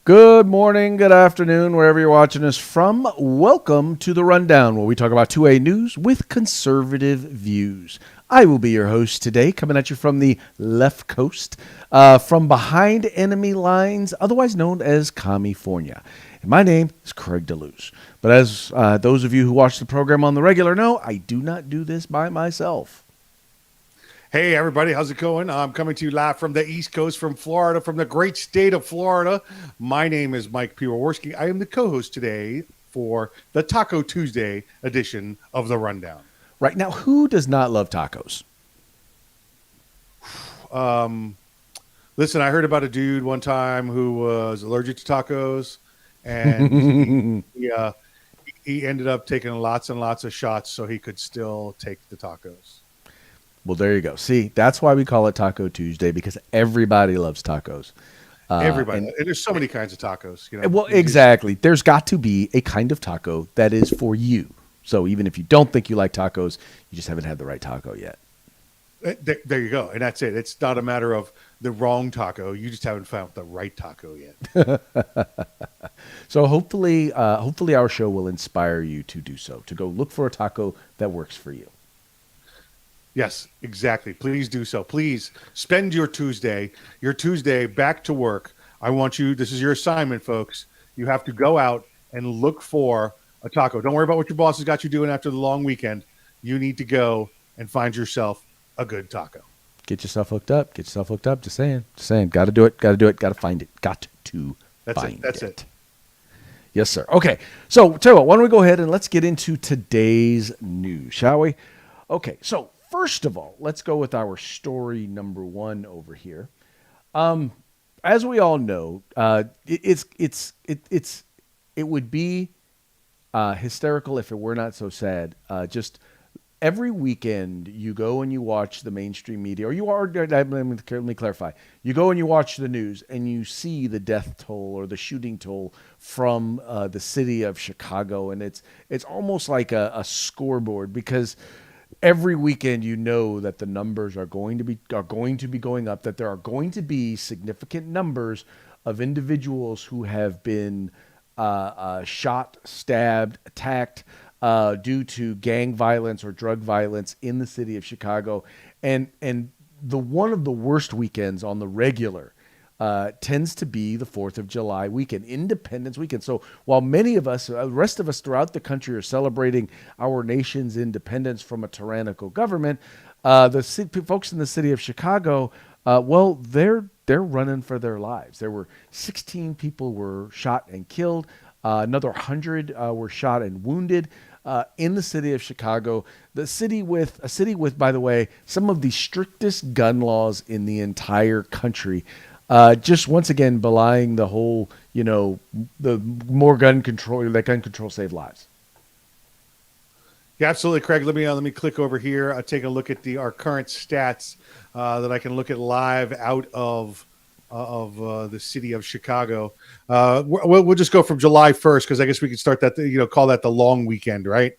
Good morning, good afternoon, wherever you're watching us from. Welcome to the Rundown, where we talk about 2A news with conservative views. I will be your host today, coming at you from the left coast, from behind enemy lines, otherwise known as California. And my name is Craig DeLuz. But as those of you who watch the program on the regular know, I do not do this by myself. Hey, everybody, how's it going? I'm coming to you live from the East Coast, from Florida, from the great state of Florida. My name is Mike Piwowarski. I am the co host today for the Taco Tuesday edition of The Rundown. Right now, who does not love tacos? Listen, I heard about a dude one time who was allergic to tacos, and he ended up taking lots and lots of shots so he could still take the tacos. Well, there you go. See, that's why we call it Taco Tuesday, because everybody loves tacos. Everybody, and there's so many kinds of tacos. Well, exactly. There's got to be a kind of taco that is for you. So even if you don't think you like tacos, you just haven't had the right taco yet. There you go, and that's it. It's not a matter of the wrong taco. You just haven't found the right taco yet. So hopefully our show will inspire you to do so, to go look for a taco that works for you. Yes, exactly. Please do so. Please spend your Tuesday back to work. I want you, this is your assignment, folks. You have to go out and look for a taco. Don't worry about what your boss has got you doing after the long weekend. You need to go and find yourself a good taco. Get yourself hooked up. Get yourself hooked up. Just saying. Just saying. Got to do it. Got to do it. Got to find it. Got to find it. That's it. Yes, sir. Okay. So, tell you what, why don't we go ahead and let's get into today's news, shall we? Okay. So, first of all, let's go with our story number one over here. As we all know, it would be hysterical if it were not so sad. Just every weekend, you go and you watch the mainstream media, or you are. Let me clarify. You go and you watch the news, and you see the death toll or the shooting toll from the city of Chicago, and it's almost like a scoreboard, because every weekend you know that the numbers are going to be going up, that there are going to be significant numbers of individuals who have been shot, stabbed, attacked due to gang violence or drug violence in the city of Chicago, and the one of the worst weekends on the regular tends to be the 4th of July weekend, Independence weekend. So while many of us, the rest of us throughout the country, are celebrating our nation's independence from a tyrannical government, folks in the city of Chicago, well, they're running for their lives. There were 16 people were shot and killed. Another 100 were shot and wounded in the city of Chicago. A city with, by the way, some of the strictest gun laws in the entire country. Just once again belying the whole, the more gun control, that gun control save lives. Yeah, absolutely, Craig. Let me click over here. Take a look at our current stats that I can look at live out of the city of Chicago. We'll just go from July 1st, because I guess we could start that. Call that the long weekend, right?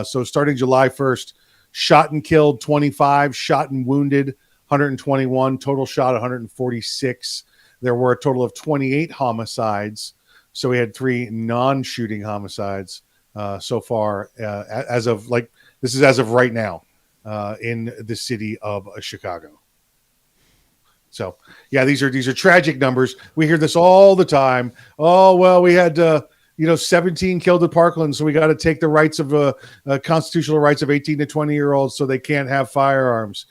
So starting July 1st, shot and killed 25, shot and wounded 121, total shot 146. There were a total of 28 homicides. So we had 3 non-shooting homicides so far as of right now in the city of Chicago. So yeah, these are tragic numbers. We hear this all the time. Oh, well, we had 17 killed at Parkland, so we got to take the rights of constitutional rights of 18 to 20-year-olds so they can't have firearms.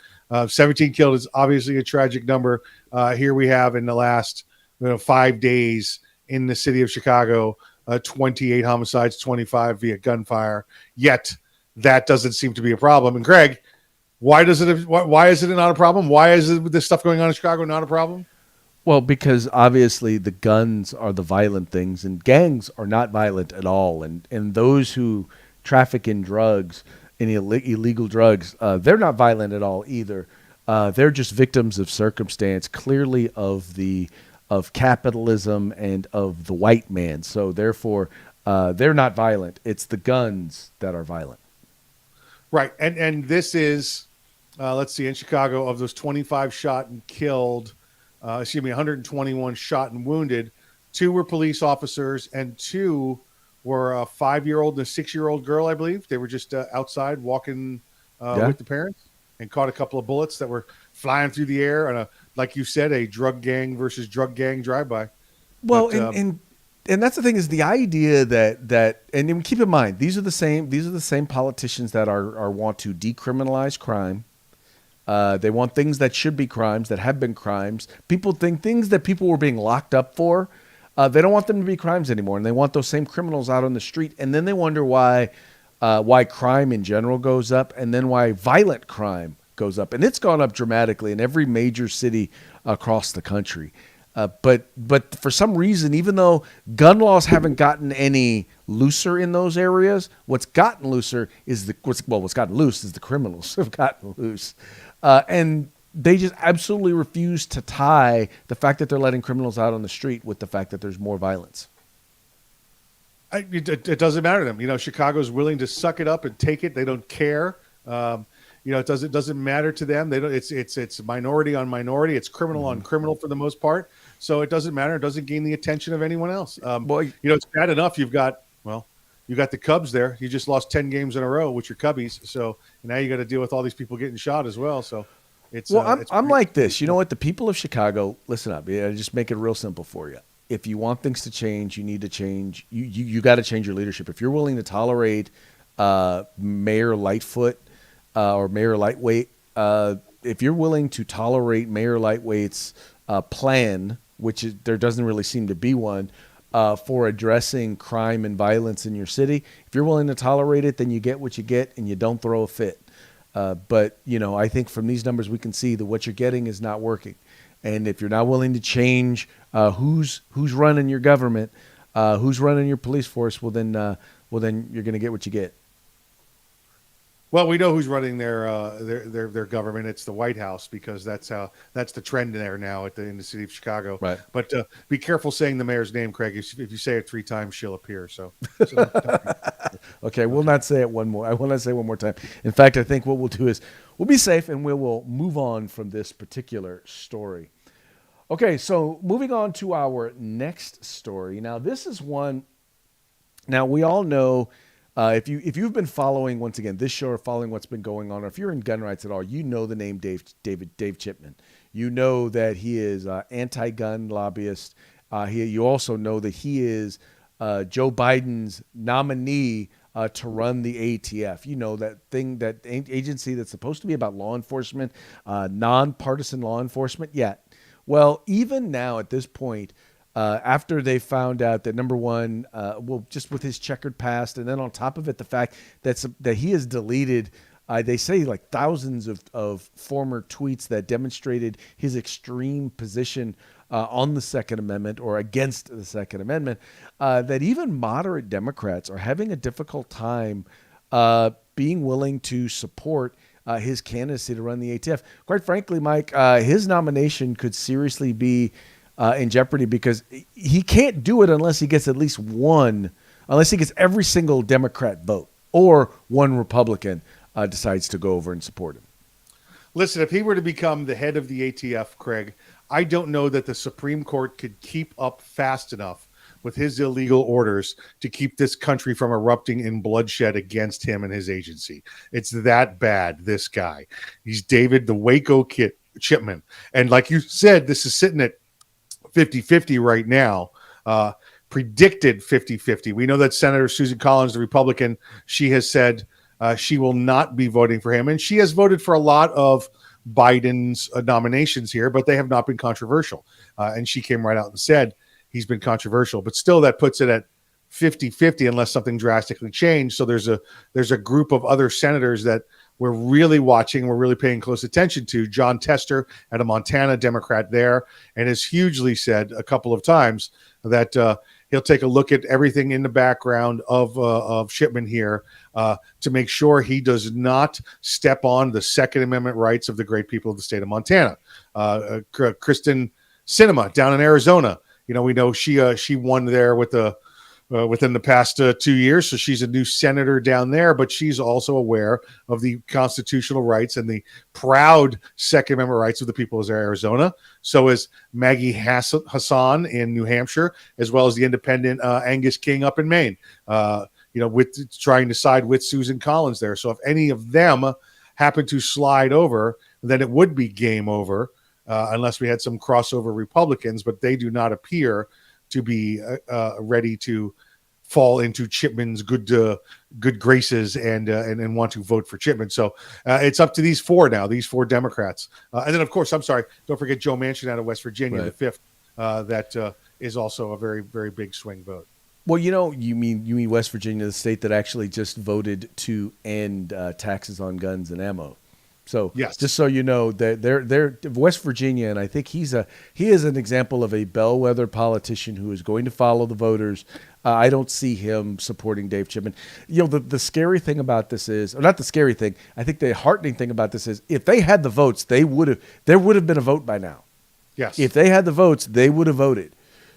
17 killed is obviously a tragic number. Here we have, in the last 5 days in the city of Chicago, 28 homicides, 25 via gunfire. Yet that doesn't seem to be a problem. And Greg, why is it not a problem? Why is this stuff going on in Chicago not a problem? Well, because obviously the guns are the violent things, and gangs are not violent at all. And those who traffic in drugs, in illegal drugs, they're not violent at all either. They're just victims of circumstance, clearly of capitalism and of the white man. So therefore, they're not violent. It's the guns that are violent. Right. And this is, let's see, in Chicago, of those 25 shot and killed, 121 shot and wounded, 2 were police officers, and 2 were a 5-year-old and a 6-year-old girl, I believe. They were just outside walking Yeah. with the parents and caught a couple of bullets that were flying through the air on a, like you said, a drug gang versus drug gang drive-by. Well, But and that's the thing is the idea that and then keep in mind these are the same politicians that are want to decriminalize crime. They want things that should be crimes that have been crimes. People think things that people were being locked up for. They don't want them to be crimes anymore, and they want those same criminals out on the street. And then they wonder why crime in general goes up, and then why violent crime goes up, and it's gone up dramatically in every major city across the country. But for some reason, even though gun laws haven't gotten any looser in those areas, what's gotten looser is what's gotten loose is the criminals have gotten loose, and they just absolutely refuse to tie the fact that they're letting criminals out on the street with the fact that there's more violence. it doesn't matter to them. Chicago's willing to suck it up and take it. They don't care. It doesn't matter to them. They don't. It's minority on minority. It's criminal on criminal for the most part. So it doesn't matter. It doesn't gain the attention of anyone else. It's bad enough you got the Cubs there. You just lost 10 games in a row with your Cubbies. So now you got to deal with all these people getting shot as well. So I'm like this. You know what? The people of Chicago, listen up. Yeah, just make it real simple for you. If you want things to change, you need to change. You got to change your leadership. If you're willing to tolerate Mayor Lightfoot or Mayor Lightweight, if you're willing to tolerate Mayor Lightweight's plan, there doesn't really seem to be one, for addressing crime and violence in your city, if you're willing to tolerate it, then you get what you get and you don't throw a fit. But I think from these numbers we can see that what you're getting is not working. And if you're not willing to change who's running your government, who's running your police force, well then you're going to get what you get. Well, we know who's running their government. It's the White House, because that's the trend there now in the city of Chicago. Right. But be careful saying the mayor's name, Craig. If you say it 3 times, she'll appear. So Okay, we'll not say it one more. I will not say it one more time. In fact, I think what we'll do is we'll be safe and we will move on from this particular story. Okay, so moving on to our next story. Now, this is one. Now, we all know. If you've been following, once again, this show, or following what's been going on, or if you're in gun rights at all, you know the name Dave Chipman. You know that he is anti-gun lobbyist. You also know that he is Joe Biden's nominee to run the ATF. You know that agency that's supposed to be about law enforcement, nonpartisan law enforcement. Yet, well, even now at this point. After they found out that, number one, just with his checkered past, and then on top of it, the fact that he has deleted, they say, like thousands of former tweets that demonstrated his extreme position on the Second Amendment or against the Second Amendment, that even moderate Democrats are having a difficult time being willing to support his candidacy to run the ATF. Quite frankly, Mike, his nomination could seriously be in jeopardy, because he can't do it unless he gets unless he gets every single Democrat vote, or one Republican decides to go over and support him. Listen, if he were to become the head of the ATF, Craig, I don't know that the Supreme Court could keep up fast enough with his illegal orders to keep this country from erupting in bloodshed against him and his agency. It's that bad, this guy. He's David the Waco Chipman. And like you said, this is sitting at 50-50 right now, predicted 50-50. We know that Senator Susan Collins, the Republican, she has said she will not be voting for him. And she has voted for a lot of Biden's nominations here, but they have not been controversial. And she came right out and said he's been controversial. But still, that puts it at 50-50 unless something drastically changed. So there's a group of other senators that we're really watching, we're really paying close attention to. John Tester, at a Montana Democrat there, and has hugely said a couple of times that he'll take a look at everything in the background of Shipman here to make sure he does not step on the Second Amendment rights of the great people of the state of Montana. Kristen Sinema down in Arizona, we know she won there with the within the past 2 years. So she's a new senator down there, but she's also aware of the constitutional rights and the proud Second Amendment rights of the people of Arizona. So is Maggie Hassan in New Hampshire, as well as the independent Angus King up in Maine. With trying to side with Susan Collins there. So if any of them happen to slide over, then it would be game over, unless we had some crossover Republicans, but they do not appear to be ready to fall into Chipman's good graces and want to vote for Chipman. So it's up to these four now, these four Democrats. And then, of course, I'm sorry, don't forget Joe Manchin out of West Virginia, right, the fifth. That is also a very, very big swing vote. Well, you mean West Virginia, the state that actually just voted to end taxes on guns and ammo. So yes, just so you know, that they're West Virginia, and I think he is an example of a bellwether politician who is going to follow the voters. I don't see him supporting Dave Chipman. The scary thing about this is, or not the scary thing, I think the heartening thing about this is, if they had the votes, there would have been a vote by now. Yes. If they had the votes, they would have voted.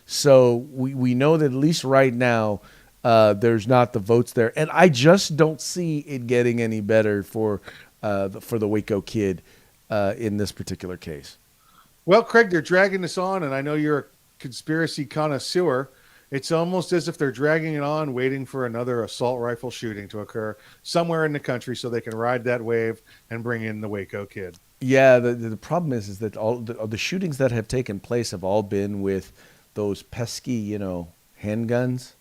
So we know that at least right now, there's not the votes there, and I just don't see it getting any better for the Waco kid in this particular case. Well, Craig, they're dragging this on, and I know you're a conspiracy connoisseur. It's almost as if they're dragging it on, waiting for another assault rifle shooting to occur somewhere in the country so they can ride that wave and bring in the Waco kid. Yeah, the problem is that all the shootings that have taken place have all been with those pesky, handguns.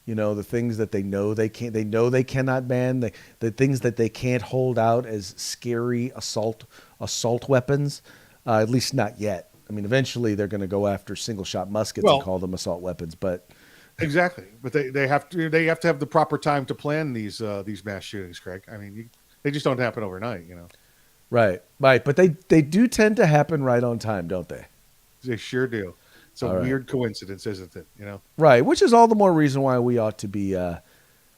The things that they know they cannot ban, the things that they can't hold out as scary assault weapons, at least not yet. I mean, eventually they're going to go after single shot muskets and call them assault weapons, but exactly. But they have to have the proper time to plan these mass shootings, Craig. I mean, they just don't happen overnight, Right. But they do tend to happen right on time, don't they? They sure do. It's a weird coincidence, isn't it? Right. Which is all the more reason why we ought to be,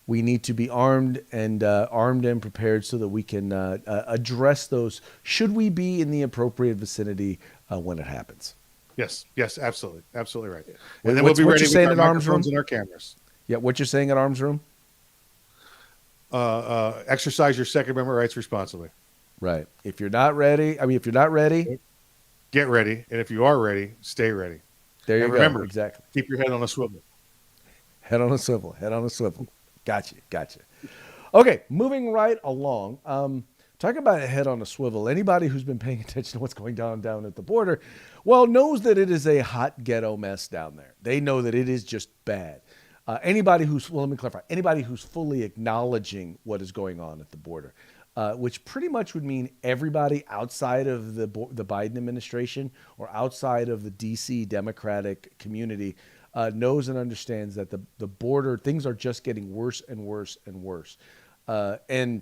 we need to be armed and prepared so that we can address those. Should we be in the appropriate vicinity when it happens? Yes, absolutely, absolutely right. And then we'll be ready with our microphones and our cameras. Yeah, what you're saying at Arms Room? Exercise your Second Amendment rights responsibly. Right. If you're not ready, get ready, and if you are ready, stay ready. There you go. Remember, exactly. Keep your head on a swivel. Head on a swivel. Gotcha. Okay, moving right along. Talk about a head on a swivel. Anybody who's been paying attention to what's going down at the border, knows that it is a hot ghetto mess down there. They know that it is just bad. Anybody who's fully acknowledging what is going on at the border, which pretty much would mean everybody outside of the Biden administration or outside of the D.C. Democratic community knows and understands that the border, things are just getting worse and worse and worse. And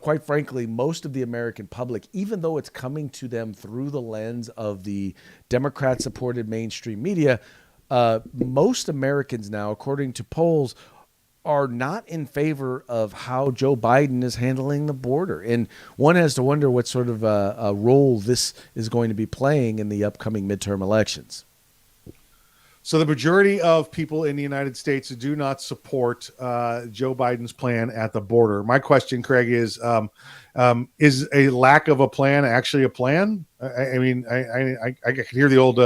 quite frankly, most of the American public, even though it's coming to them through the lens of the Democrat-supported mainstream media, most Americans now, according to polls, are not in favor of how Joe Biden is handling the border. And one has to wonder what sort of a role this is going to be playing in the upcoming midterm elections. So the majority of people in the United States do not support Joe Biden's plan at the border. My question, Craig, is a lack of a plan actually a plan? I mean, I can hear the old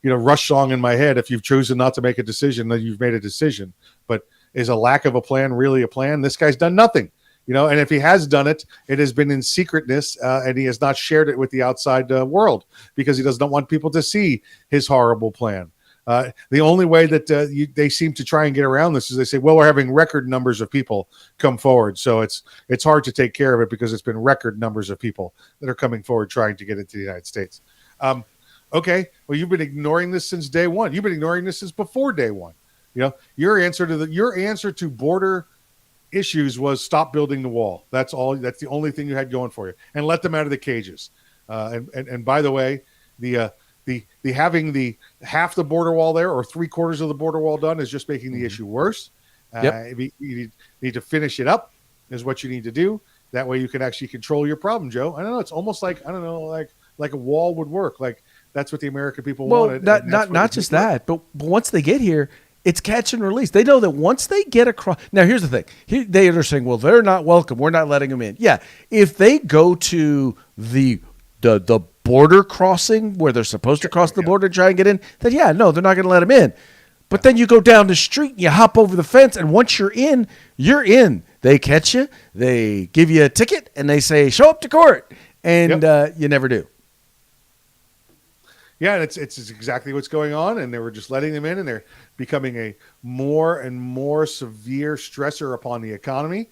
Rush song in my head. If you've chosen not to make a decision, then you've made a decision. But is a lack of a plan really a plan? This guy's done nothing. And if he has done it, it has been in secretness, and he has not shared it with the outside world because he does not want people to see his horrible plan. The only way that they seem to try and get around this is they say, well, we're having record numbers of people come forward. So it's hard to take care of it because it's been record numbers of people that are coming forward trying to get into the United States. Okay, well, you've been ignoring this since day one. You've been ignoring this since before day one. Your answer to border issues was stop building the wall. That's all. That's the only thing you had going for you, and let them out of the cages. And by the way, the having the half the border wall there or 3/4 of the border wall done is just making the issue worse. You need to finish it up is what you need to do. That way you can actually control your problem, Joe. I don't know. It's almost like like a wall would work. Like that's what the American people wanted. Not just that, but once they get here, It's catch and release. They know that once they get across. Now, here's the thing. They are saying, well, they're not welcome. We're not letting them in. Yeah. If they go to the border crossing where they're supposed to cross the border and try and get in, then yeah, no, they're not going to let them in. But then you go down the street and you hop over the fence, and once you're in, you're in. They catch you, they give you a ticket, and they say, show up to court. And you never do. Yeah, and it's exactly what's going on, and they were just letting them in, and they're becoming a more and more severe stressor upon the economy.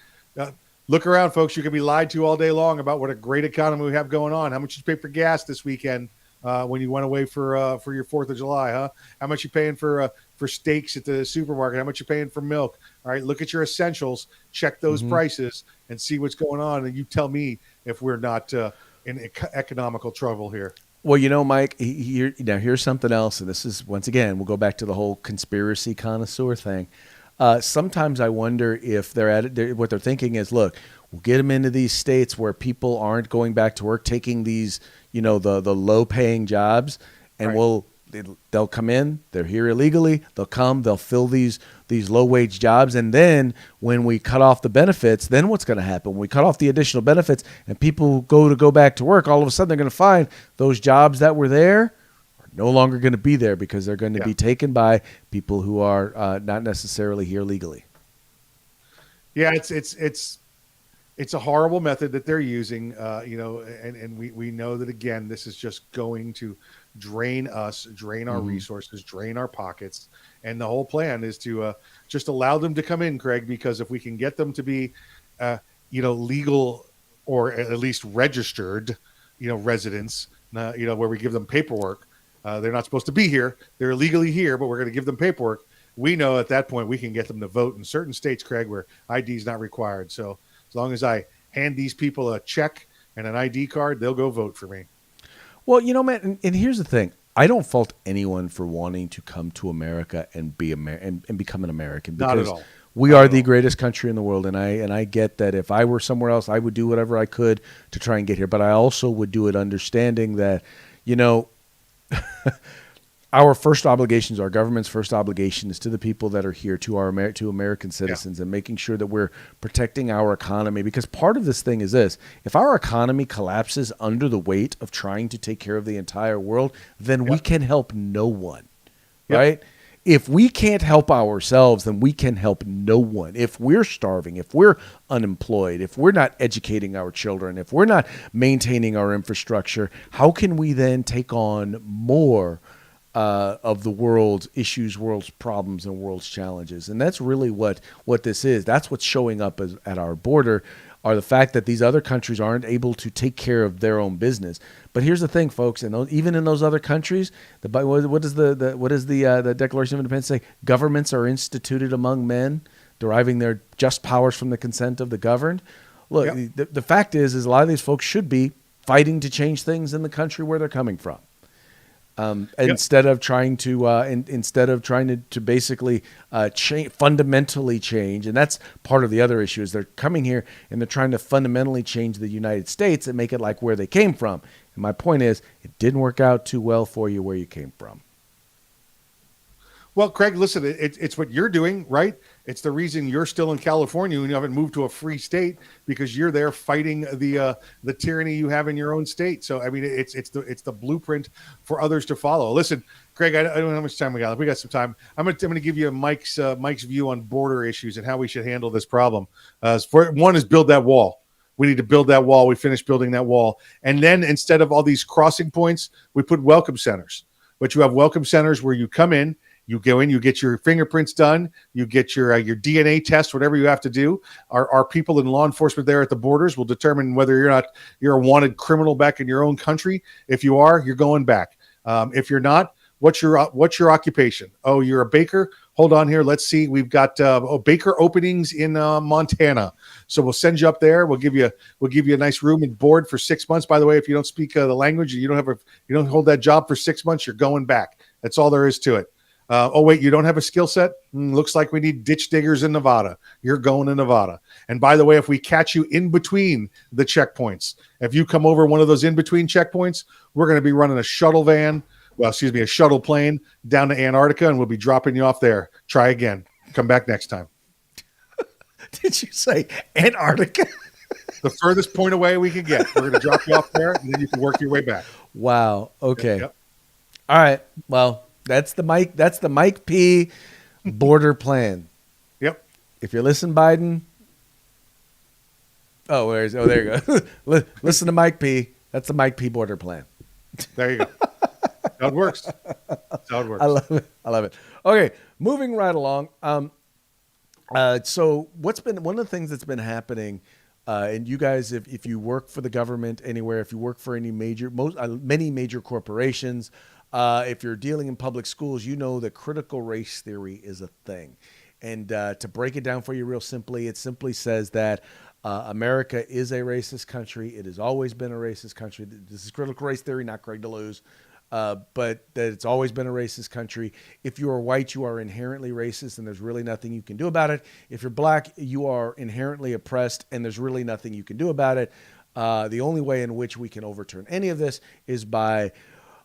Look around, folks. You can be lied to all day long about what a great economy we have going on. How much you pay for gas this weekend when you went away for your 4th of July, huh? How much you paying for steaks at the supermarket? How much you paying for milk? All right, look at your essentials, check those prices, and see what's going on, and you tell me if we're not in economical trouble here. Well, Mike, here's something else. And this is, once again, we'll go back to the whole conspiracy connoisseur thing. Sometimes I wonder if what they're thinking is, look, we'll get them into these states where people aren't going back to work, taking these, the low paying jobs, and they'll come in, they're here illegally, they'll fill these low wage jobs. And then when we cut off the benefits, then what's going to happen? When we cut off the additional benefits and people go back to work, all of a sudden they're going to find those jobs that were there are no longer going to be there because they're going to be taken by people who are not necessarily here legally. Yeah, it's a horrible method that they're using, and we know that, again, this is just going to drain us, drain our resources, drain our pockets. And the whole plan is to just allow them to come in, Craig, because if we can get them to be, legal or at least registered, residents, where we give them paperwork. They're not supposed to be here. They're illegally here, but we're going to give them paperwork. We know at that point we can get them to vote in certain states, Craig, where ID is not required. So as long as I hand these people a check and an ID card, they'll go vote for me. Well, man, and here's the thing. I don't fault anyone for wanting to come to America and be and become an American, because Not at all. We are the greatest country in the world, and I get that if I were somewhere else, I would do whatever I could to try and get here. But I also would do it understanding that, our first obligations, our government's first obligation, is to the people that are here, to American citizens, and making sure that we're protecting our economy. Because part of this thing is this: if our economy collapses under the weight of trying to take care of the entire world, then we can help no one, right? If we can't help ourselves, then we can help no one. If we're starving, if we're unemployed, if we're not educating our children, if we're not maintaining our infrastructure, how can we then take on more of the world's issues, world's problems, and world's challenges? And that's really what this is. That's what's showing up at our border, are the fact that these other countries aren't able to take care of their own business. But here's the thing, folks, and even in those other countries, what does the Declaration of Independence say? Governments are instituted among men, deriving their just powers from the consent of the governed. Look, the fact is a lot of these folks should be fighting to change things in the country where they're coming from. Instead of trying to basically fundamentally change. And that's part of the other issue, is they're coming here and they're trying to fundamentally change the United States and make it like where they came from. And my point is, it didn't work out too well for you where you came from. Well, Craig, listen, it's what you're doing, right? It's the reason you're still in California and you haven't moved to a free state, because you're there fighting the tyranny you have in your own state. So, I mean, it's the blueprint for others to follow. Listen, Craig, I don't know how much time we got. We got some time. I'm gonna give you Mike's view on border issues and how we should handle this problem. One is build that wall. We need to build that wall. We finished building that wall, and then instead of all these crossing points, we put welcome centers. But you have welcome centers where you come in. You go in, you get your fingerprints done, you get your DNA test, whatever you have to do. Our people in law enforcement there at the borders will determine whether you're a wanted criminal back in your own country. If you are, you're going back. If you're not, what's your occupation? Oh, you're a baker. Hold on here. Let's see. We've got baker openings in Montana, so we'll send you up there. We'll give you a nice room and board for 6 months. By the way, if you don't speak the language, you don't hold that job for 6 months, you're going back. That's all there is to it. Oh, wait, you don't have a skill set? Looks like we need ditch diggers in Nevada. You're going to Nevada. And by the way, if we catch you in between the checkpoints, if you come over one of those in between checkpoints, we're going to be running a shuttle van well, excuse me, a shuttle plane down to Antarctica, and we'll be dropping you off there. Try again. Come back next time. Did you say Antarctica? The furthest point away we can get. We're going to drop you off there, and then you can work your way back. Wow. Okay. Yep. All right. Well, that's the Mike. That's the Mike P. border plan. Yep. If you listen, Biden. Oh, there you go. Listen to Mike P. That's the Mike P. border plan. There you go. That's how it works. That's how it works. I love it. I love it. Okay, moving right along. So what's been one of the things that's been happening, and you guys, if you work for the government anywhere, if you work for any many major corporations, if you're dealing in public schools, you know that critical race theory is a thing. And to break it down for you real simply, it simply says that America is a racist country. It has always been a racist country. This is critical race theory, not Craig DeLuz. But that it's always been a racist country. If you are white, you are inherently racist, and there's really nothing you can do about it. If you're black, you are inherently oppressed, and there's really nothing you can do about it. The only way in which we can overturn any of this is by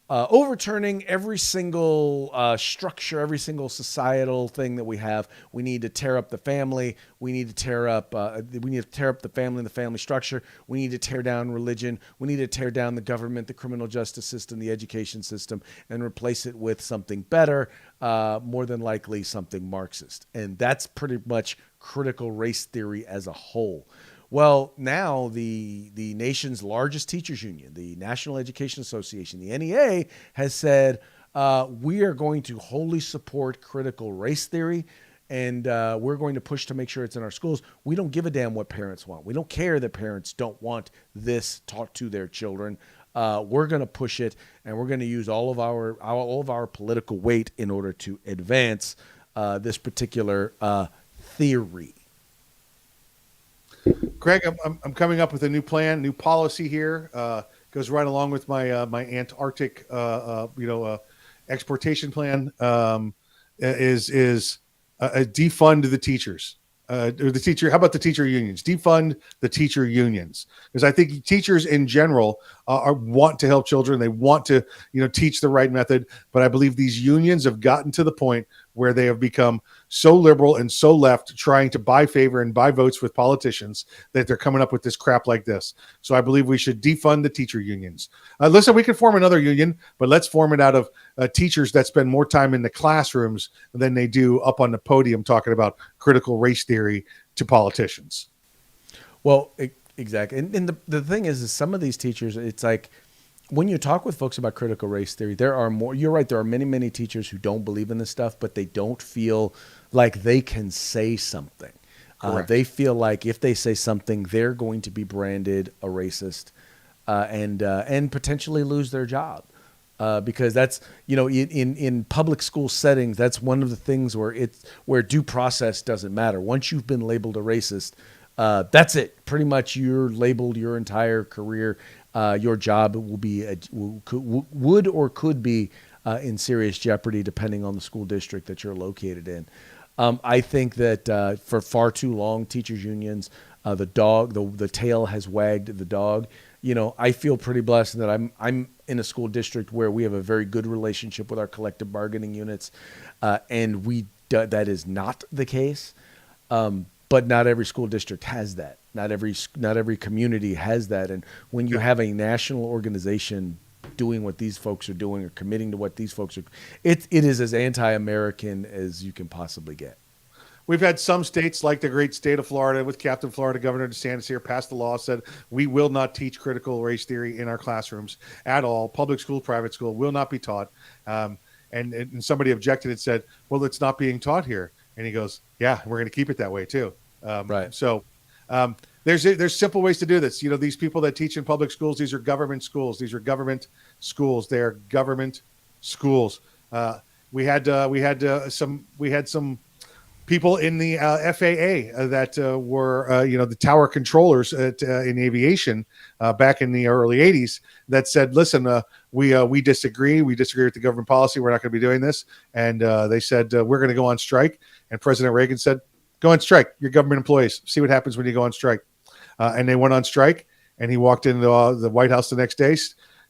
overturning every single structure, every single societal thing that we have. We need to tear up the family. We need to tear up. The family and the family structure. We need to tear down religion. We need to tear down the government, the criminal justice system, the education system, and replace it with something better. More than likely, something Marxist, and that's pretty much critical race theory as a whole. Well, now the nation's largest teachers union, the National Education Association, the NEA, has said we are going to wholly support critical race theory, and we're going to push to make sure it's in our schools. We don't give a damn what parents want. We don't care that parents don't want this taught to their children. We're going to push it, and we're going to use all of our political weight in order to advance this particular theory. Greg, I'm coming up with a new plan, new policy here. Goes right along with my my Antarctic exportation plan. Is defund the teachers. Or the teacher. How about the teacher unions? Defund the teacher unions, because I think teachers in general want to help children. They want to teach the right method. But I believe these unions have gotten to the point where they have become so liberal and so left, trying to buy favor and buy votes with politicians, that they're coming up with this crap like this. So I believe we should defund the teacher unions. Listen, we could form another union, but let's form it out of teachers that spend more time in the classrooms than they do up on the podium talking about critical race theory to politicians. Well, exactly. And the thing is some of these teachers, it's like, when you talk with folks about critical race theory, you're right, there are many, many teachers who don't believe in this stuff, but they don't feel like they can say something. They feel like if they say something, they're going to be branded a racist and potentially lose their job. Because that's, in public school settings, that's one of the things where due process doesn't matter. Once you've been labeled a racist, that's it. Pretty much you're labeled your entire career. Your job will be would or could be in serious jeopardy depending on the school district that you're located in. I think that for far too long, teachers unions, the tail has wagged the dog. I feel pretty blessed that I'm in a school district where we have a very good relationship with our collective bargaining units, and that is not the case. But not every school district has that. Not every community has that. And when you have a national organization doing what these folks are doing or committing to what these folks are, it is as anti-American as you can possibly get. We've had some states, like the great state of Florida, with Captain Florida Governor DeSantis here, passed the law, said we will not teach critical race theory in our classrooms at all. Public school, private school will not be taught. And somebody objected and said, well, it's not being taught here. And he goes, yeah, we're going to keep it that way too. Right. So there's simple ways to do this. These people that teach in public schools, these are government schools. They are government schools. We had some people in the FAA that were the tower controllers in aviation back in the early 80s that said, listen, we disagree. We disagree with the government policy. We're not going to be doing this. And they said, we're going to go on strike. And President Reagan said, go on strike. You're government employees. See what happens when you go on strike. And they went on strike, and he walked into the White House the next day,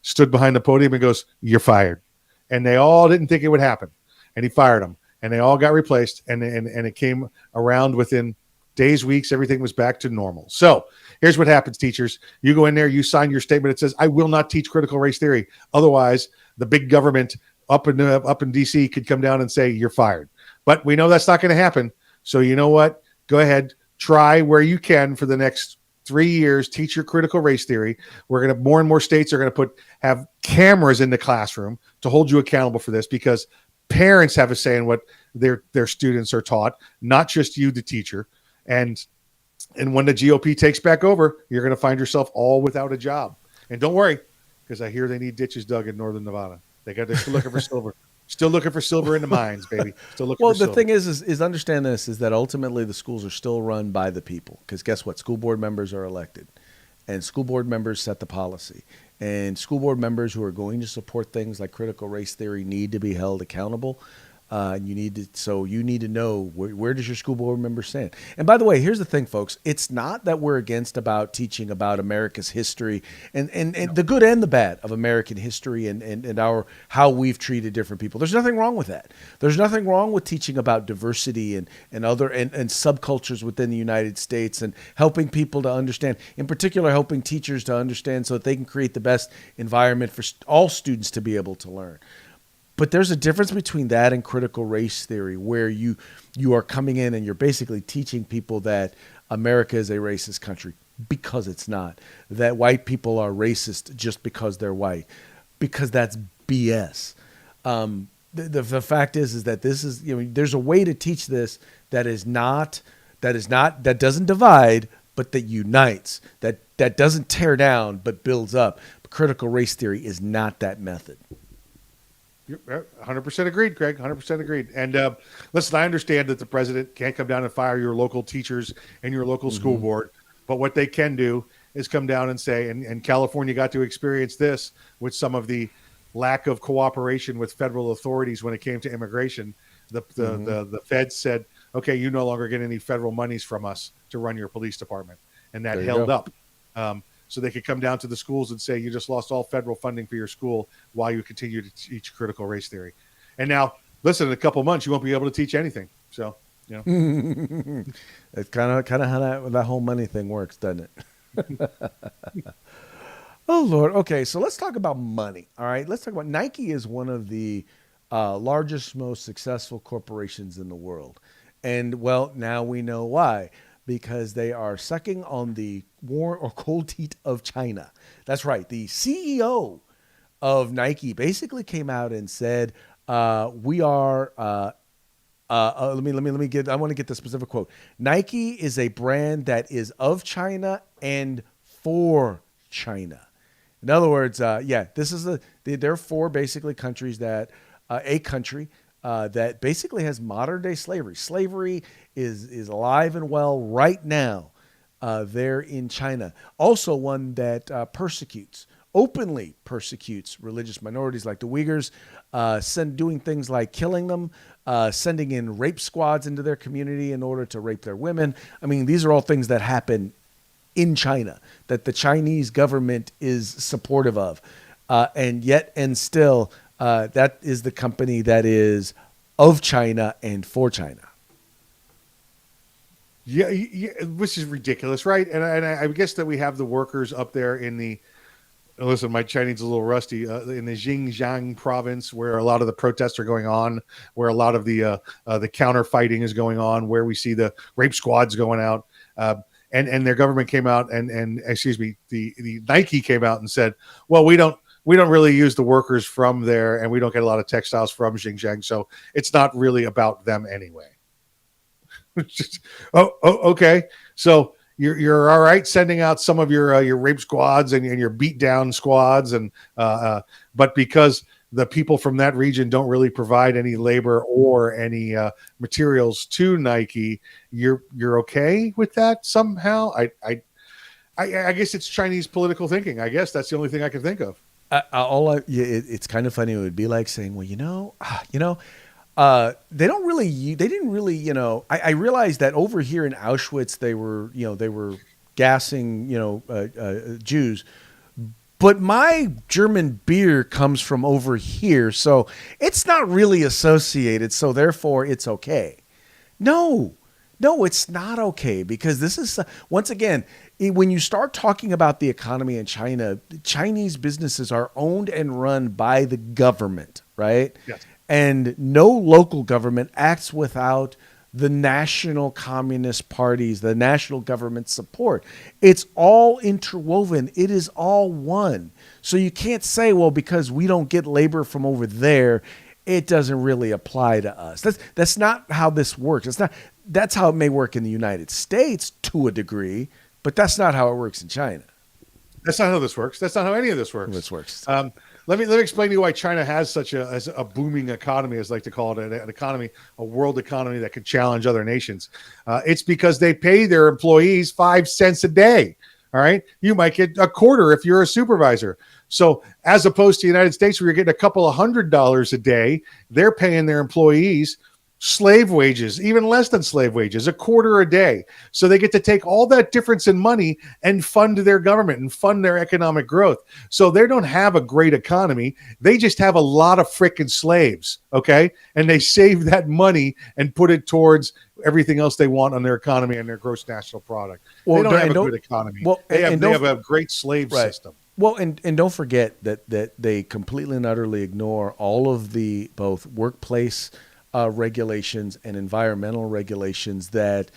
stood behind the podium and goes, you're fired. and they all didn't think it would happen, and he fired them, and they all got replaced, and it came around within days, weeks, everything was back to normal. So here's what happens, teachers. You go in there, you sign your statement. It says, I will not teach critical race theory. Otherwise, the big government up in DC could come down and say, you're fired. But we know that's not going to happen. So you know what? Go ahead, try where you can for the next 3 years, teach your critical race theory. We're going to, more and more states are going to have cameras in the classroom to hold you accountable for this, because parents have a say in what their students are taught, not just you, the teacher. And when the GOP takes back over, you're going to find yourself all without a job. And don't worry, because I hear they need ditches dug in northern Nevada. They're still looking for silver. Still looking for silver in the mines, baby. Still looking for silver. Well, the thing is understand this, is that ultimately the schools are still run by the people. Because guess what? School board members are elected. And school board members set the policy. And school board members who are going to support things like critical race theory need to be held accountable. And you need to know where does your school board member stand. And by the way, here's the thing, folks. It's not that we're against about teaching about America's history and the good and the bad of American history and how we've treated different people. There's nothing wrong with that. There's nothing wrong with teaching about diversity and other subcultures within the United States, and helping people to understand, in particular, helping teachers to understand so that they can create the best environment for all students to be able to learn. But there's a difference between that and critical race theory, where you are coming in and you're basically teaching people that America is a racist country, because it's not. That white people are racist just because they're white, because that's BS. The fact is that this is, there's a way to teach this that doesn't divide, but that unites, that doesn't tear down, but builds up. But critical race theory is not that method. 100% agreed, Greg. 100% agreed. And listen, I understand that the president can't come down and fire your local teachers and your local school board, but what they can do is come down and say, and California got to experience this with some of the lack of cooperation with federal authorities when it came to immigration. The feds said, okay, you no longer get any federal monies from us to run your police department, and that held up. So they could come down to the schools and say, you just lost all federal funding for your school while you continue to teach critical race theory. And now, listen, in a couple of months, you won't be able to teach anything. So, It's kind of how that whole money thing works, doesn't it? Oh, Lord. Okay, so let's talk about money. All right, let's talk about Nike is one of the largest, most successful corporations in the world. And, well, now we know why. Because they are sucking on the warm or cold heat of China. That's right. The CEO of Nike basically came out and said, "We are." Let me get. I want to get the specific quote. Nike is a brand that is of China and for China. In other words, this is there are four basically countries that a country. That basically has modern day slavery. Slavery is alive and well right now there in China. Also one that openly persecutes religious minorities like the Uyghurs, doing things like killing them, sending in rape squads into their community in order to rape their women. I mean, these are all things that happen in China that the Chinese government is supportive of. And still, that is the company that is of China and for China. Yeah, which is ridiculous, right? And I guess that we have the workers up there in the, listen, my Chinese is a little rusty, in the Xinjiang province, where a lot of the protests are going on, where a lot of the counter fighting is going on, where we see the rape squads going out. And their government came out and excuse me, the Nike came out and said, well, we don't really use the workers from there, and we don't get a lot of textiles from Xinjiang, so it's not really about them anyway. Okay. So you're all right sending out some of your rape squads and your beat down squads, and but because the people from that region don't really provide any labor or any materials to Nike, you're okay with that somehow? I guess it's Chinese political thinking. I guess that's the only thing I can think of. It's kind of funny. It would be like saying, well, they didn't really, I realized that over here in Auschwitz, they were gassing, Jews, but my German beer comes from over here, so it's not really associated, so therefore it's okay. No, no, it's not okay because this is, once again, when you start talking about the economy in China, Chinese businesses are owned and run by the government, right? Yes. And no local government acts without the national communist parties, the national government support. It's all interwoven. It is all one. So you can't say, well, because we don't get labor from over there, it doesn't really apply to us. That's not how this works. It's not. That's how it may work in the United States to a degree, but that's not how it works in China. That's not how this works. That's not how any of this works. This works. Let me explain to you why China has such a booming economy, as I like to call it, an economy, a world economy that could challenge other nations. It's because they pay their employees 5 cents a day. All right, you might get a quarter if you're a supervisor. So as opposed to the United States, where you're getting a couple of $100 a day, they're paying their employees slave wages, even less than slave wages, a quarter a day. So they get to take all that difference in money and fund their government and fund their economic growth. So they don't have a great economy. They just have a lot of freaking slaves, okay? And they save that money and put it towards everything else they want on their economy and their gross national product. Well, they don't have a good economy. Well, they have a great slave system. Well, and don't forget that they completely and utterly ignore all of the both workplace regulations and environmental regulations that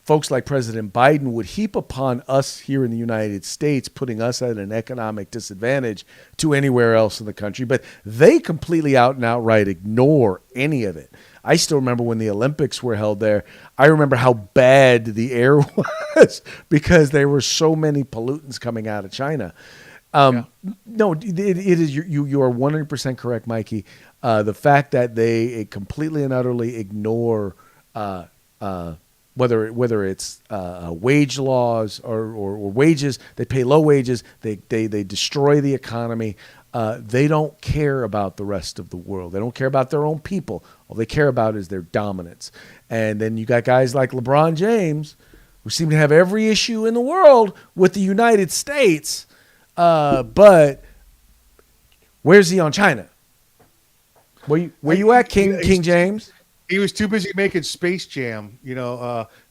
folks like President Biden would heap upon us here in the United States, putting us at an economic disadvantage to anywhere else in the country. But they completely out and outright ignore any of it. I still remember when the Olympics were held there. I remember how bad the air was because there were so many pollutants coming out of China. No, it is you are 100% correct, Mikey. The fact that they completely and utterly ignore whether it's wage laws or wages, they pay low wages, they destroy the economy. They don't care about the rest of the world. They don't care about their own people. All they care about is their dominance. And then you got guys like LeBron James, who seem to have every issue in the world with the United States. But where's he on China? Where you at, King James? He was too busy making Space Jam,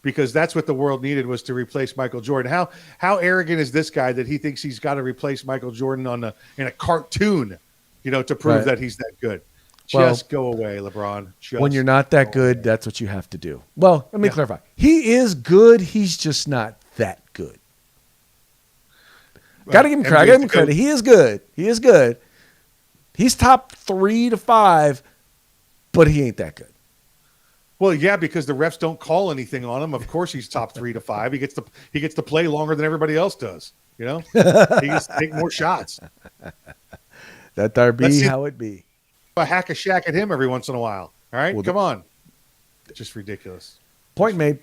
because that's what the world needed, was to replace Michael Jordan. How arrogant is this guy that he thinks he's got to replace Michael Jordan in a cartoon, to prove that he's that good? Just go away, LeBron. When you're not that good, that's what you have to do. Well, let me clarify. He is good. He's just not that good. Got to give him credit. Give him credit. He is good. He is good. He's top 3 to 5, but he ain't that good. Well, yeah, because the refs don't call anything on him. Of course, he's top 3 to 5. He gets to play longer than everybody else does. He gets to take more shots. That there be how it be. A hack a shack at him every once in a while. All right, well, come on. It's just ridiculous. Point made.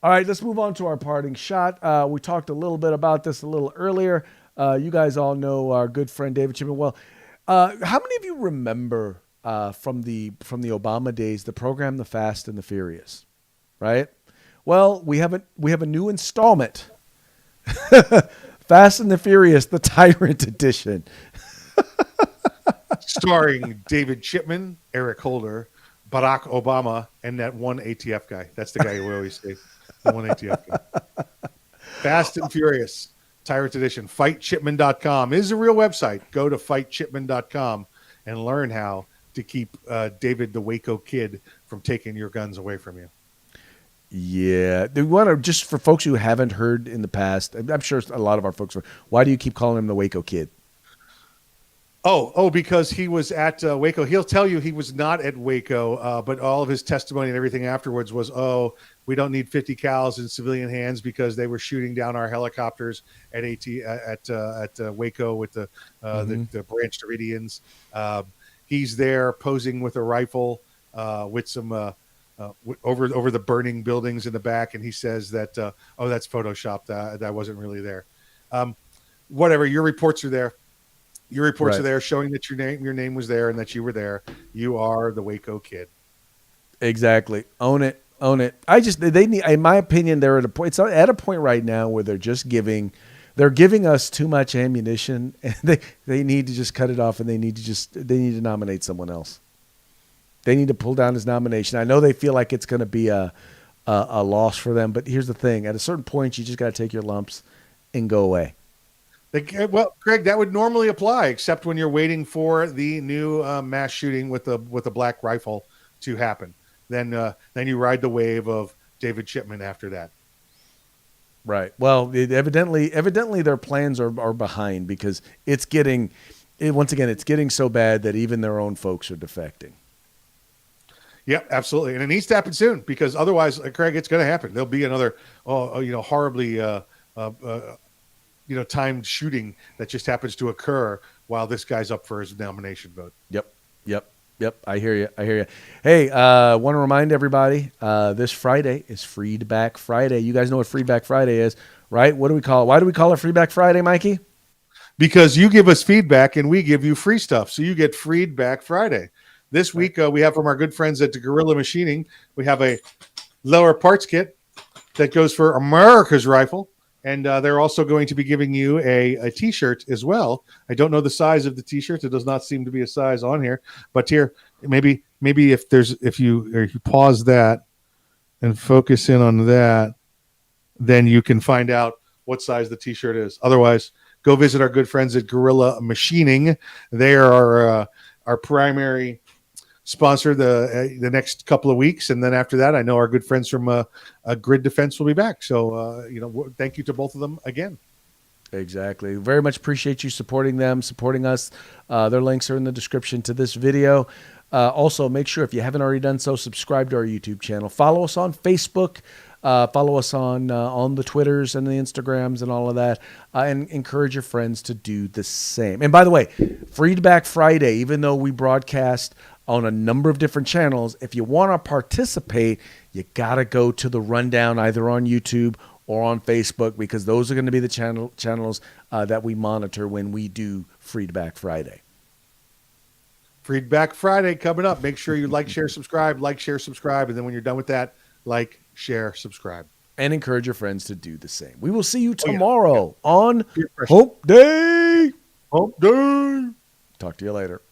All right, let's move on to our parting shot. We talked a little bit about this a little earlier. You guys all know our good friend David Chipman. Well, how many of you remember from the Obama days the program The Fast and the Furious? Right. Well, we have a new installment, Fast and the Furious, the Tyrant Edition, starring David Chipman, Eric Holder, Barack Obama, and that one ATF guy. That's the guy you always say. The one ATF guy. Fast and Furious, Tyrant Edition. FightChipman.com is a real website. Go to FightChipman.com and learn how to keep David the Waco Kid from taking your guns away from you. Yeah. We want to, just for folks who haven't heard in the past, I'm sure a lot of our folks are, why do you keep calling him the Waco Kid? Because he was at Waco. He'll tell you he was not at Waco, but all of his testimony and everything afterwards was, we don't need 50 cals in civilian hands because they were shooting down our helicopters at Waco with the Branch Davidians. He's there posing with a rifle with some over the burning buildings in the back, and he says that that's photoshopped. That wasn't really there. Whatever. Your reports are there. Your reports are there showing that your name was there and that you were there. You are the Waco Kid. Exactly. Own it. They need, in my opinion, they're at a point. It's at a point right now where they're just giving they're giving us too much ammunition, and they need to just cut it off, and they need to nominate someone else. They need to pull down his nomination. I know they feel like it's going to be a loss for them, but here's the thing: at a certain point, you just got to take your lumps and go away. Well, Craig, that would normally apply, except when you're waiting for the new mass shooting with the black rifle to happen. Then you ride the wave of David Chipman after that. Right. Well, evidently their plans are behind because it's getting so bad that even their own folks are defecting. Yep, absolutely, and it needs to happen soon because otherwise, Craig, it's going to happen. There'll be another, horribly, timed shooting that just happens to occur while this guy's up for his nomination vote. Yep. I hear you. Hey, want to remind everybody, this Friday is Freedback Friday. You guys know what Freedback Friday is, right? What do we call it? Why do we call it Freedback Friday, Mikey? Because you give us feedback and we give you free stuff, so you get Freedback Friday. This week, we have from our good friends at Gorilla Machining, we have a lower parts kit that goes for America's rifle. And they're also going to be giving you a T-shirt as well. I don't know the size of the T-shirt. It does not seem to be a size on here. But here, maybe if you pause that and focus in on that, then you can find out what size the T-shirt is. Otherwise, go visit our good friends at Gorilla Machining. They are our primary sponsor the next couple of weeks, and then after that, I know our good friends from Grid Defense will be back. So thank you to both of them again. Exactly. Very much appreciate you supporting them, supporting us. Their links are in the description to this video. Also, make sure if you haven't already done so, subscribe to our YouTube channel. Follow us on Facebook. Follow us on the Twitters and the Instagrams and all of that, and encourage your friends to do the same. And by the way, Freedback Friday, even though we broadcast on a number of different channels, if you want to participate, you got to go to the Rundown either on YouTube or on Facebook, because those are going to be the channels that we monitor when we do Freedback Friday. Freedback Friday coming up. Make sure you like, share, subscribe, and then when you're done with that, like, share, subscribe. And encourage your friends to do the same. We will see you tomorrow on Hope Day. Hope Day. Talk to you later.